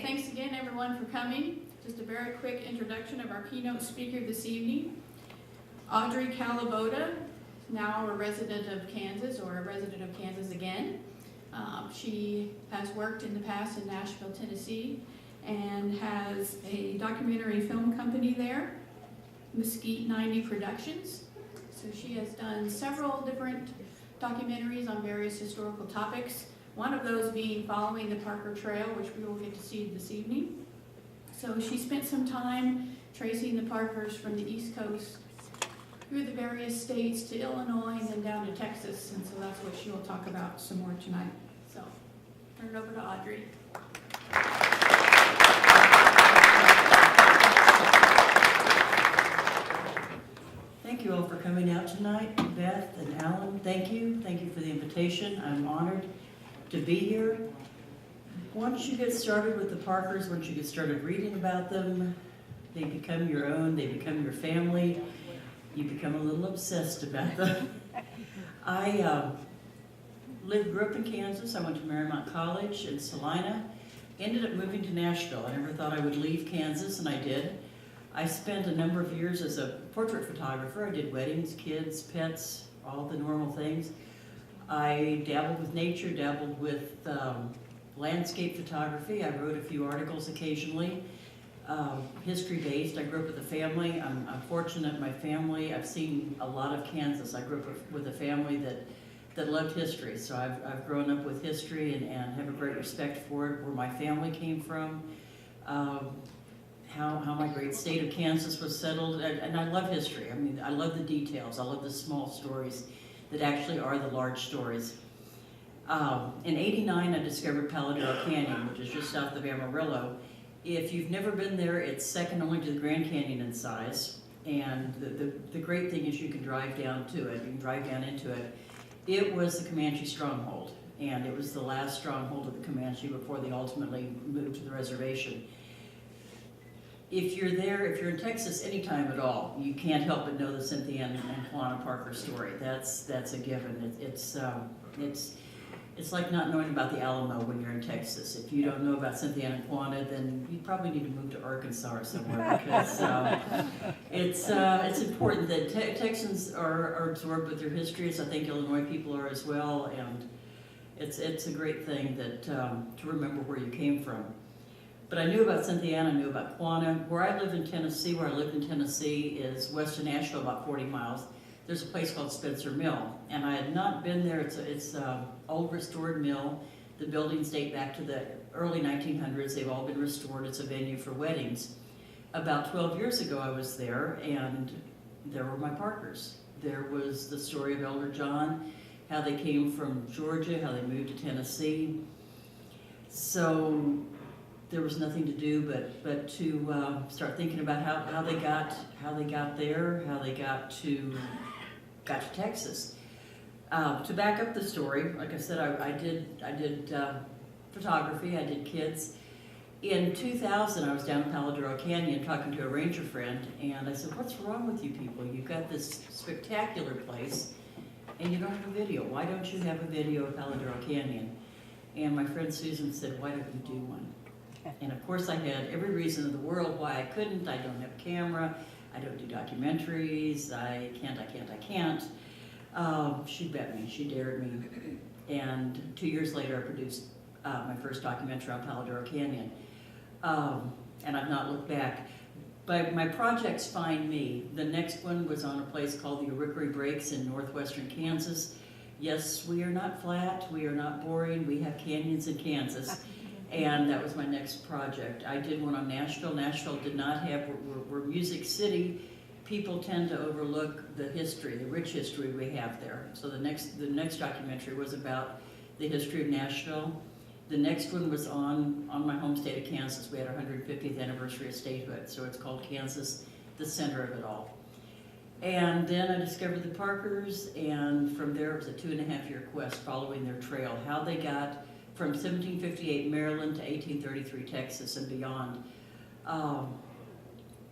thanks again everyone for coming. Just a very quick introduction of our keynote speaker this evening. Audrey Kalivoda, now a resident of Kansas, or a resident of Kansas again. She has worked in the past in Nashville, Tennessee, and has a documentary film company there, Mesquite 90 Productions. So she has done several different documentaries on various historical topics, one of those being Following the Parker Trail, which we will get to see this evening. So she spent some time tracing the Parkers from the East Coast through the various states to Illinois and then down to Texas, and so that's what she will talk about some more tonight. So, turn it over to Audrey. Thank you all for coming out tonight. Beth and Alan, thank you. Thank you for the invitation. I'm honored to be here. Once you get started with the Parkers, once you get started reading about them, they become your own, they become your family. You become a little obsessed about them. I grew up in Kansas. I went to Marymount College in Salina. Ended up moving to Nashville. I never thought I would leave Kansas, and I did. I spent a number of years as a portrait photographer. I did weddings, kids, pets, all the normal things. I dabbled with nature, dabbled with landscape photography. I wrote a few articles occasionally, history-based. I grew up with a family. I'm fortunate in my family. I've seen a lot of Kansas. I grew up with a family that loved history, so I've grown up with history and have a great respect for it, where my family came from, how my great state of Kansas was settled, and I love history. I mean, I love the details. I love the small stories that actually are the large stories. In '89, I discovered Paladero Canyon, which is just south of Amarillo. If you've never been there, it's second only to the Grand Canyon in size, and the great thing is you can drive down to it, you can drive down into it. It was the Comanche stronghold, and it was the last stronghold of the Comanche before they ultimately moved to the reservation. If you're there, if you're in Texas anytime at all, you can't help but know the Cynthia and Quanah Parker story. That's a given. It's like not knowing about the Alamo when you're in Texas. If you don't know about Cynthia and Quanah, then you probably need to move to Arkansas or somewhere, because it's important that Texans are absorbed with their histories. I think Illinois people are as well, and it's a great thing that to remember where you came from. But I knew about Cynthia and I knew about Quanah. Where I lived in Tennessee is west of Nashville, about 40 miles. There's a place called Spencer Mill, and I had not been there. It's an old restored mill. The buildings date back to the early 1900s. They've all been restored. It's a venue for weddings. About 12 years ago I was there, and there were my Parkers. There was the story of Elder John, how they came from Georgia, how they moved to Tennessee. So there was nothing to do but to start thinking about how they got there, how they got to Texas. To back up the story, like I said, I did photography. I did kids. In 2000, I was down in Paladero Canyon talking to a ranger friend, and I said, "What's wrong with you people? You've got this spectacular place, and you don't have a video. Why don't you have a video of Paladero Canyon?" And my friend Susan said, "Why don't you do one?" And of course I had every reason in the world why I couldn't. I don't have a camera. I don't do documentaries. I can't. She bet me. She dared me. And 2 years later I produced my first documentary on Paladero Canyon. And I've not looked back. But my projects find me. The next one was on a place called the Arickaree Breaks in northwestern Kansas. Yes, we are not flat. We are not boring. We have canyons in Kansas. And that was my next project. I did one on Nashville. Nashville did not have, we're Music City. People tend to overlook the history, the rich history we have there. So the next documentary was about the history of Nashville. The next one was on my home state of Kansas. We had our 150th anniversary of statehood, so it's called Kansas, the center of it all. And then I discovered the Parkers, and from there it was a 2.5-year quest following their trail, how they got from 1758 Maryland to 1833 Texas and beyond.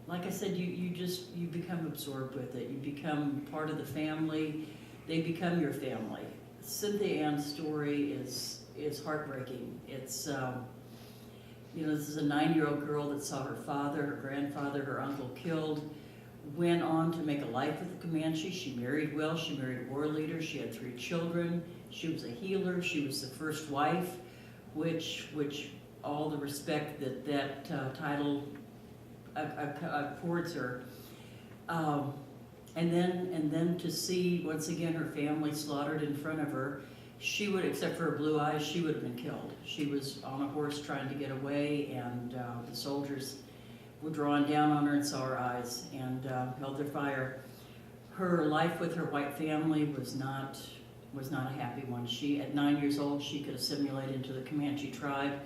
Like I said, you become absorbed with it. You become part of the family. They become your family. Cynthia Ann's story is heartbreaking. You know, this is a 9-year-old girl that saw her father, her grandfather, her uncle killed, went on to make a life with the Comanches. She married well, she married a war leader, she had 3 children, she was a healer, she was the first wife, which all the respect that title affords her. And then to see, once again, her family slaughtered in front of her, she would, except for her blue eyes, she would have been killed. She was on a horse trying to get away, and the soldiers were drawing down on her and saw her eyes and held their fire. Her life with her white family was not a happy one. She, at 9 years old, she could assimilate into the Comanche tribe.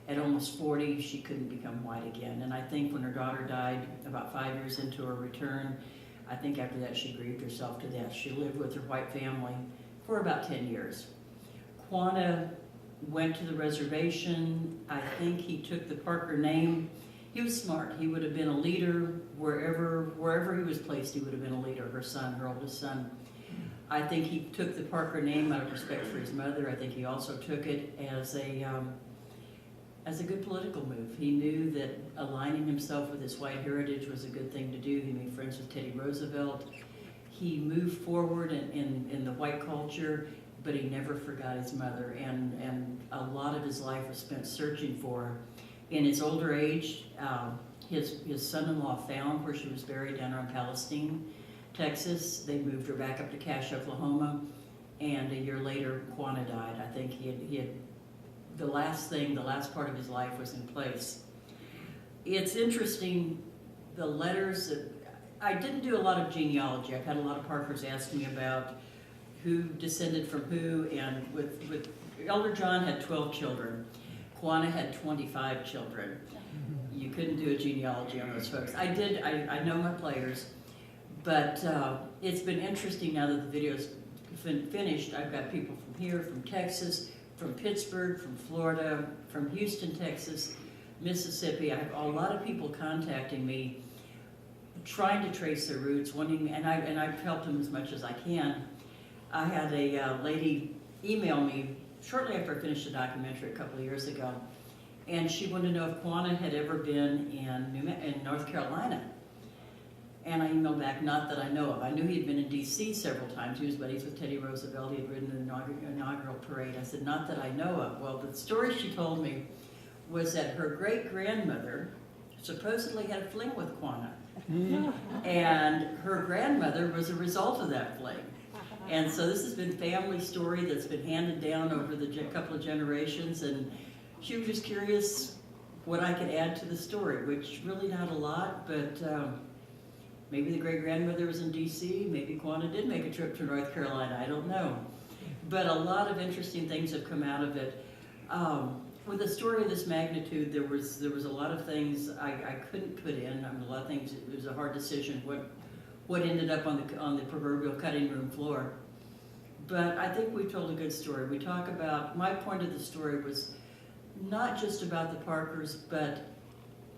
At almost 40, she couldn't become white again. And I think when her daughter died, about 5 years into her return, I think after that she grieved herself to death. She lived with her white family for about 10 years. Quanah went to the reservation. I think he took the Parker name. He was smart. He would have been a leader wherever he was placed. He would have been a leader. Her son, her oldest son. I think he took the Parker name out of respect for his mother. I think he also took it as a good political move. He knew that aligning himself with his white heritage was a good thing to do. He made friends with Teddy Roosevelt. He moved forward in the white culture, but he never forgot his mother, and a lot of his life was spent searching for her. In his older age, his son-in-law found where she was buried down around Palestine, Texas. They moved her back up to Cache, Oklahoma, and a year later, Quanah died. I think he had the last part of his life was in place. It's interesting, the letters that, I didn't do a lot of genealogy. I've had a lot of Parkers ask me about who descended from who, and with Elder John had 12 children. Quanah had 25 children. You couldn't do a genealogy on those folks. I did, I know my players, but it's been interesting now that the video's finished. I've got people from here, from Texas, from Pittsburgh, from Florida, from Houston, Texas, Mississippi. I have a lot of people contacting me, trying to trace their roots, wanting, and I've helped them as much as I can. I had a lady email me shortly after I finished the documentary a couple of years ago, and she wanted to know if Quanah had ever been in North Carolina. And I emailed back, not that I know of. I knew he'd been in D.C. several times. He was buddies with Teddy Roosevelt. He had ridden the inaugural parade. I said, not that I know of. Well, the story she told me was that her great-grandmother supposedly had a fling with Quanah. And her grandmother was a result of that fling. And so this has been family story that's been handed down over the couple of generations. And she was just curious what I could add to the story, which really not a lot, but maybe the great-grandmother was in D.C., maybe Quanah did make a trip to North Carolina, I don't know. But a lot of interesting things have come out of it. With a story of this magnitude, there was a lot of things I couldn't put in. I mean, a lot of things, it was a hard decision what ended up on the proverbial cutting room floor. But I think we told a good story. We talk about, my point of the story was not just about the Parkers, but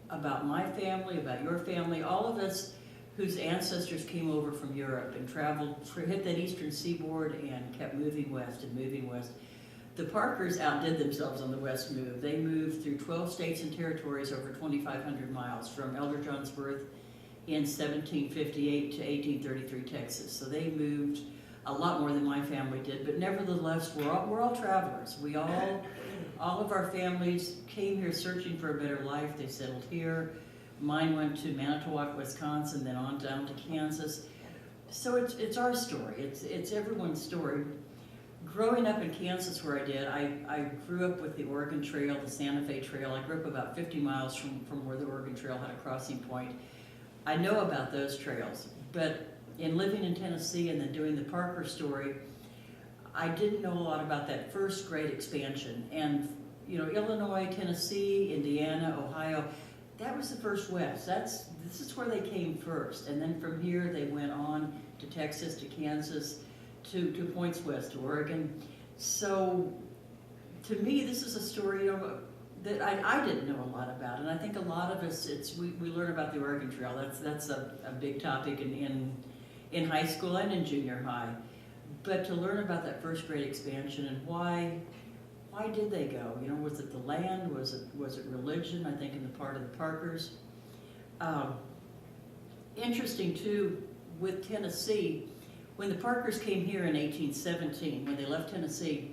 about my family, about your family, all of us whose ancestors came over from Europe and traveled, hit that eastern seaboard and kept moving west and moving west. The Parkers outdid themselves on the west move. They moved through 12 states and territories over 2,500 miles from Elder John's birth in 1758 to 1833 Texas. So they moved a lot more than my family did, but nevertheless, we're all travelers. We all of our families came here searching for a better life. They settled here. Mine went to Manitowoc, Wisconsin, then on down to Kansas. So it's our story. It's everyone's story. Growing up in Kansas, where I did, I grew up with the Oregon Trail, the Santa Fe Trail. I grew up about 50 miles from where the Oregon Trail had a crossing point. I know about those trails, but in living in Tennessee and then doing the Parker story, I didn't know a lot about that first great expansion. And, you know, Illinois, Tennessee, Indiana, Ohio, that was the first west. This is where they came first. And then from here, they went on to Texas, to Kansas, to points west, to Oregon. So, to me, this is a story, you know, that I didn't know a lot about. And I think a lot of us, we learn about the Oregon Trail. That's a big topic in high school and in junior high. But to learn about that first great expansion and why why did they go? You know, was it the land? Was it religion? I think in the part of the Parkers. Interesting too, with Tennessee, when the Parkers came here in 1817, when they left Tennessee,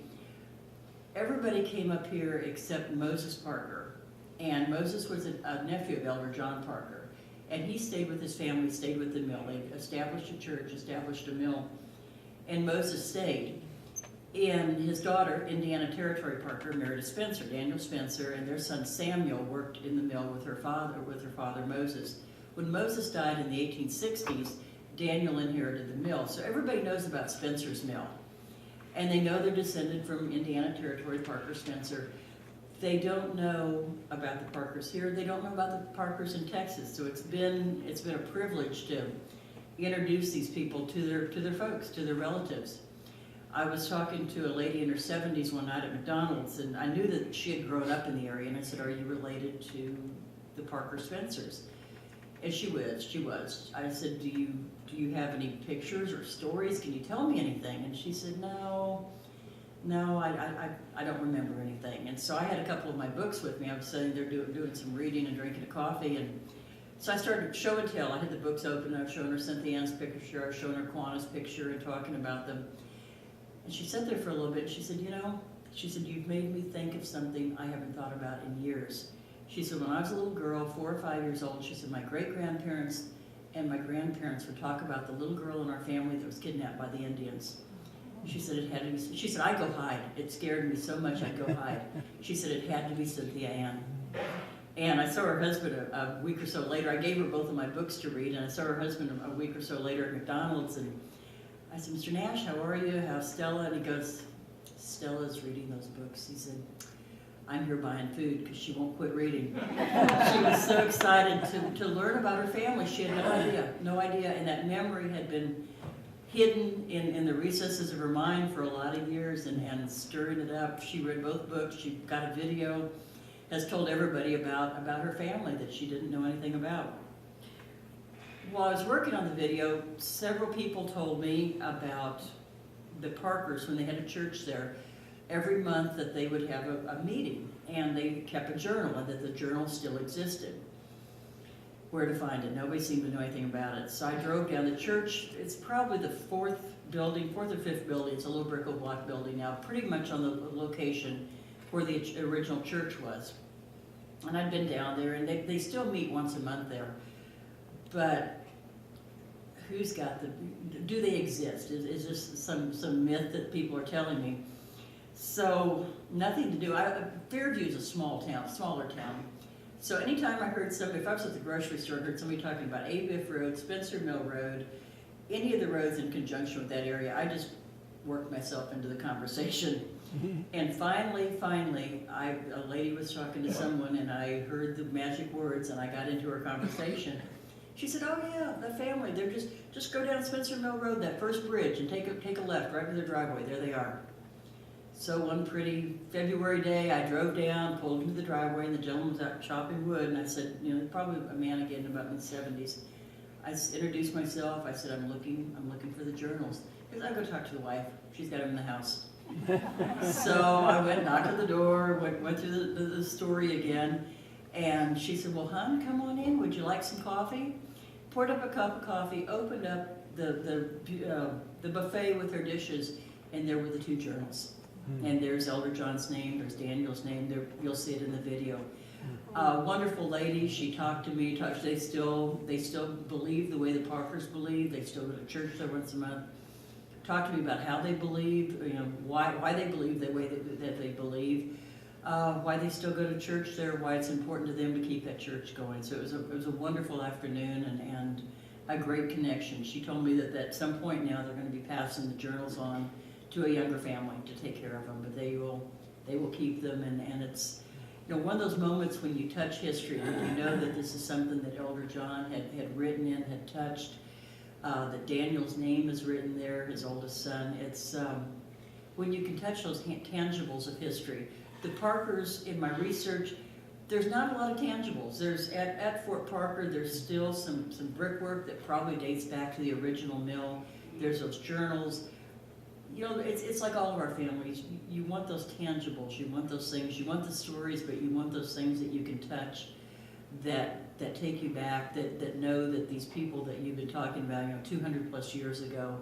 everybody came up here except Moses Parker. And Moses was a nephew of Elder John Parker. And he stayed with his family, stayed with the mill. They established a church, established a mill, and Moses stayed. And his daughter, Indiana Territory Parker, married a Spencer, Daniel Spencer, and their son Samuel worked in the mill with her father Moses. When Moses died in the 1860s, Daniel inherited the mill. So everybody knows about Spencer's mill. And they know they're descended from Indiana Territory Parker Spencer. They don't know about the Parkers here. They don't know about the Parkers in Texas. So it's been a privilege to introduce these people to their folks, to their relatives. I was talking to a lady in her 70s one night at McDonald's, and I knew that she had grown up in the area, and I said, "Are you related to the Parker Spencers?" And she was. I said, do you have any pictures or stories? Can you tell me anything? And she said, no, I don't remember anything. And so I had a couple of my books with me. I was sitting there doing some reading and drinking a coffee, and so I started show and tell. I had the books open, I was showing her Cynthia Ann's picture, I was showing her Quanah's picture and talking about them. And she sat there for a little bit, and she said, you've made me think of something I haven't thought about in years. She said, when I was a little girl, 4 or 5 years old, she said, my great-grandparents and my grandparents would talk about the little girl in our family that was kidnapped by the Indians. She said, it had to be, she said, I'd go hide. It scared me so much I'd go hide. She said, it had to be Cynthia Ann. And I saw her husband a week or so later. I gave her both of my books to read, and I saw her husband a week or so later at McDonald's, and I said, Mr. Nash, how are you? How's Stella? And he goes, Stella's reading those books. He said, I'm here buying food because she won't quit reading. She was so excited to learn about her family. She had no idea, and that memory had been hidden in the recesses of her mind for a lot of years, and stirring it up. She read both books. She got a video, has told everybody about her family that she didn't know anything about. While I was working on the video, several people told me about the Parkers when they had a church there. Every month that they would have a meeting, and they kept a journal, and that the journal still existed. Where to find it? Nobody seemed to know anything about it. So I drove down the church. It's probably the fourth or fifth building. It's a little brick block building now, pretty much on the location where the original church was. And I'd been down there, and they still meet once a month there. But who's got do they exist? Is this some myth that people are telling me? So nothing to do. Fairview's a smaller town. So anytime I heard somebody, if I was at the grocery store and heard somebody talking about A-Biff Road, Spencer Mill Road, any of the roads in conjunction with that area, I just worked myself into the conversation. And finally, a lady was talking to someone, and I heard the magic words, and I got into her conversation. She said, oh yeah, the family, they're just go down Spencer Mill Road, that first bridge, and take a left right to their driveway. There they are. So one pretty February day, I drove down, pulled into the driveway, and the gentleman was out chopping wood, and I said, probably a man again about in the 70s. I introduced myself. I said, I'm looking for the journals. Because I go talk to the wife. She's got them in the house. So I went, knocked at the door, went through the story again, and she said, well, hon, come on in. Would you like some coffee? Poured up a cup of coffee, opened up the buffet with her dishes, and there were the 2 journals. And there's Elder John's name, there's Daniel's name, there, you'll see it in the video. Wonderful lady, she talked to me, they still believe the way the Parkers believe, they still go to church there once a month. Talked to me about how they believe, why they believe the way that they believe, why they still go to church there, why it's important to them to keep that church going. So it was a wonderful afternoon and a great connection. She told me that at some point now they're going to be passing the journals on to a younger family to take care of them, but they will keep them, and it's one of those moments when you touch history, when you know that this is something that Elder John had written and had touched, that Daniel's name is written there, his oldest son. It's when you can touch those tangibles of history. The Parkers, in my research, there's not a lot of tangibles. There's at Fort Parker, there's still some brickwork that probably dates back to the original mill. There's those journals. you know, it's like all of our families. You want those tangibles, you want those things, you want the stories, but you want those things that you can touch, that take you back, that know that these people that you've been talking about, 200 plus years ago,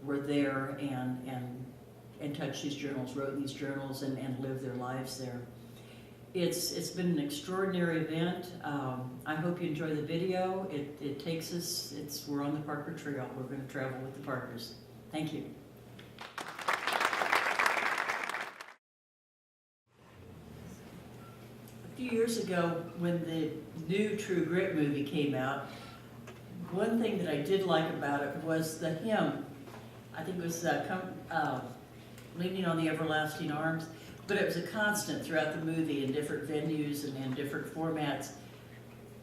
were there and touched these journals, wrote these journals, and lived their lives there. It's been an extraordinary event. I hope you enjoy the video. It takes us, we're on the Parker Trail. We're going to travel with the Parkers. Thank you. A few years ago, when the new True Grit movie came out, one thing that I did like about it was the hymn. I think it was Leaning on the Everlasting Arms, but it was a constant throughout the movie in different venues and in different formats,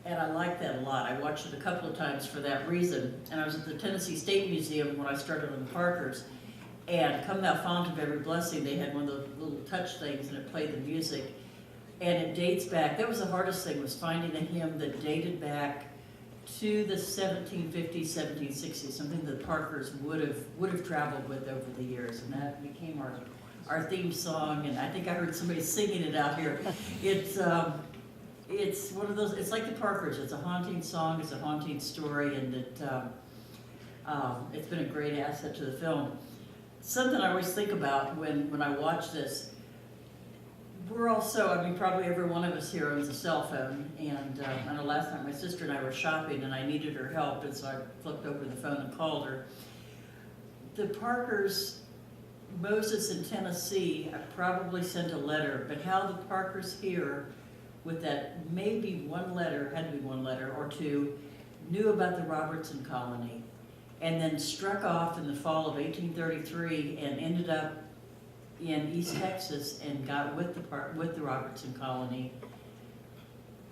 and I liked that a lot. I watched it a couple of times for that reason, and I was at the Tennessee State Museum when I started on the Parkers, and Come Thou Fount of Every Blessing, they had one of those little touch things and it played the music, and it dates back. That was the hardest thing, was finding a hymn that dated back to the 1750s, 1760s, something that Parkers would have traveled with over the years, and that became our theme song. And I think I heard somebody singing it out here. It's one of those. It's like the Parkers. It's a haunting song. It's a haunting story, and it's been a great asset to the film. Something I always think about when I watch this. We're also, I mean, probably every one of us here owns a cell phone, and I know last time my sister and I were shopping and I needed her help, and so I flipped over the phone and called her. The Parkers, Moses in Tennessee, I probably sent a letter, but how the Parkers here, with that maybe one letter, had to be one letter or two, knew about the Robertson colony, and then struck off in the fall of 1833 and ended up in East Texas and got with the Robertson colony.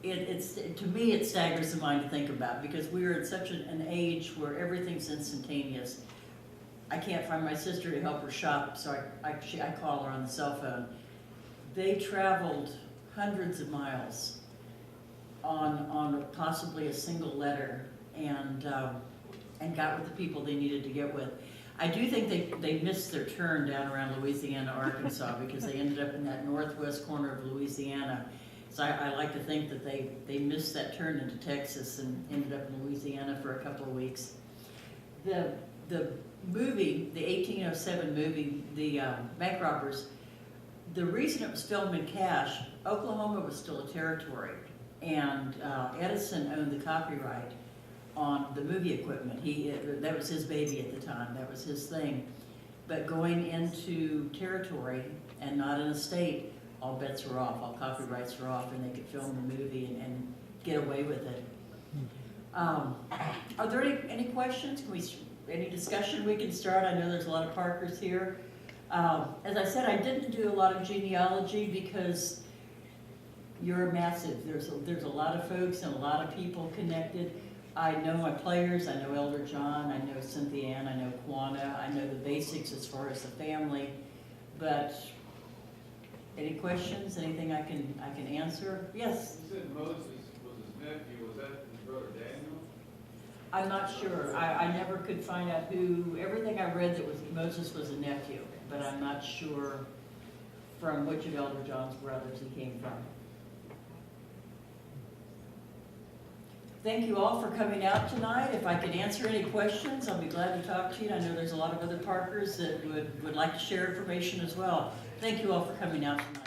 To me, it staggers the mind to think about, because we are at such an age where everything's instantaneous. I can't find my sister to help her shop, so I call her on the cell phone. They traveled hundreds of miles on possibly a single letter, and got with the people they needed to get with. I do think they missed their turn down around Louisiana, Arkansas, because they ended up in that northwest corner of Louisiana. So I like to think that they missed that turn into Texas and ended up in Louisiana for a couple of weeks. The movie, the 1807 movie, the bank robbers, the reason it was filmed in Cache, Oklahoma was still a territory, and Edison owned the copyright on the movie equipment. That was his baby at the time. That was his thing. But going into territory and not in a state, all bets were off, all copyrights were off, and they could film the movie and get away with it. Are there any questions? Any discussion we can start? I know there's a lot of Parkers here. As I said, I didn't do a lot of genealogy because you're massive. There's a lot of folks and a lot of people connected. I know my players, I know Elder John, I know Cynthia Ann, I know Quanah, I know the basics as far as the family, but any questions, anything I can answer? Yes? You said Moses was his nephew, was that his brother Daniel? I'm not sure, I never could find out who, everything I read that was Moses was a nephew, but I'm not sure from which of Elder John's brothers he came from. Thank you all for coming out tonight. If I can answer any questions, I'll be glad to talk to you. I know there's a lot of other Parkers that would like to share information as well. Thank you all for coming out tonight.